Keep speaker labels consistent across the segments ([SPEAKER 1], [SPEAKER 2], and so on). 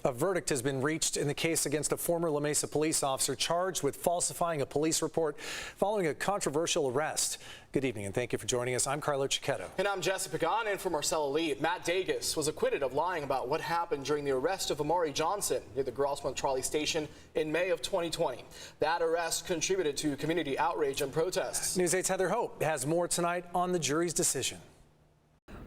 [SPEAKER 1] A verdict has been reached in the case against a former La Mesa police officer charged with falsifying a police report following a controversial arrest. Good evening and thank you for joining us. I'm Carlo Cicchetto.
[SPEAKER 2] And I'm Jesse Pagan in for Marcella Lee. Matt Dages was acquitted of lying about what happened during the arrest of Amaurie Johnson near the Grossmont Trolley Station in May of 2020. That arrest contributed to community outrage and protests.
[SPEAKER 1] News 8's Heather Hope has more tonight on the jury's decision.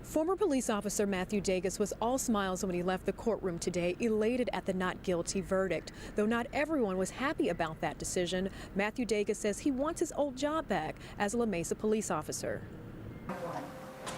[SPEAKER 3] Former police officer Matthew Dages was all smiles when he left the courtroom today, elated at the not guilty verdict. Though not everyone was happy about that decision, Matthew Dages says he wants his old job back as a La Mesa police officer.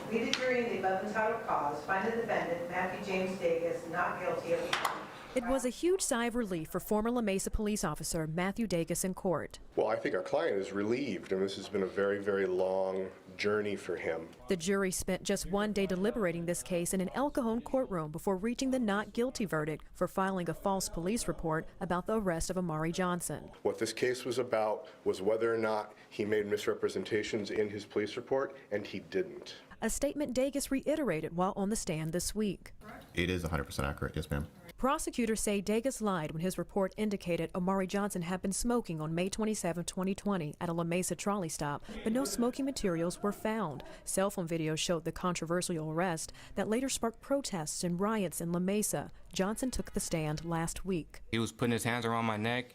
[SPEAKER 4] We, the jury in the above entitled cause, find the defendant, Matthew James Dages, not guilty of the crime.
[SPEAKER 3] It was a huge sigh of relief for former La Mesa police officer Matthew Dages in court.
[SPEAKER 5] Well, I think our client is relieved, and this has been a very, very long journey for him.
[SPEAKER 3] The jury spent just one day deliberating this case in an El Cajon courtroom before reaching the not guilty verdict for filing a false police report about the arrest of Amaurie Johnson.
[SPEAKER 5] What this case was about was whether or not he made misrepresentations in his police report, and he didn't.
[SPEAKER 3] A statement Dages reiterated while on the stand this week.
[SPEAKER 6] It is 100% accurate, yes ma'am.
[SPEAKER 3] Prosecutors say Dages lied when his report indicated Amaurie Johnson had been smoking on May 27, 2020 at a La Mesa trolley stop, but no smoking materials were found. Cell phone videos showed the controversial arrest that later sparked protests and riots in La Mesa. Johnson took the stand last week.
[SPEAKER 7] He was putting his hands around my neck.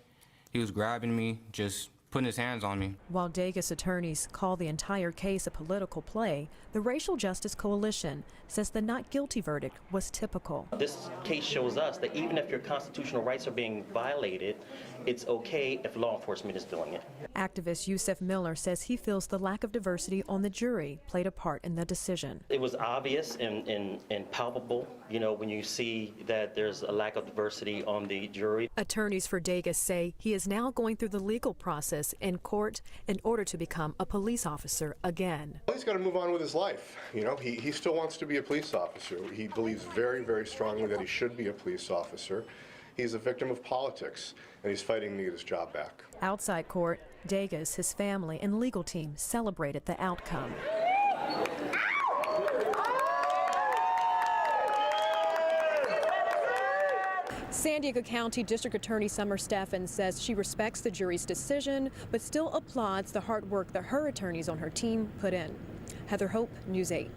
[SPEAKER 7] He was grabbing me, just putting his hands on me.
[SPEAKER 3] While Dages attorneys call the entire case a political play, the Racial Justice Coalition says the not guilty verdict was typical.
[SPEAKER 8] This case shows us that even if your constitutional rights are being violated, it's okay if law enforcement is doing it.
[SPEAKER 3] Activist Yusef Miller says he feels the lack of diversity on the jury played a part in the decision.
[SPEAKER 8] It was obvious and palpable, you know, when you see that there's a lack of diversity on the jury.
[SPEAKER 3] Attorneys for Dages say he is now going through the legal process in court in order to become a police officer again.
[SPEAKER 5] Well, he's got to move on with his life. You know, he still wants to be a police officer. He believes very, very strongly that he should be a police officer. He's a victim of politics, and he's fighting to get his job back.
[SPEAKER 3] Outside court, Dages, his family, and legal team celebrated the outcome. San Diego County District Attorney Summer Stephan says she respects the jury's decision, but still applauds the hard work that her attorneys on her team put in. Heather Hope, News 8.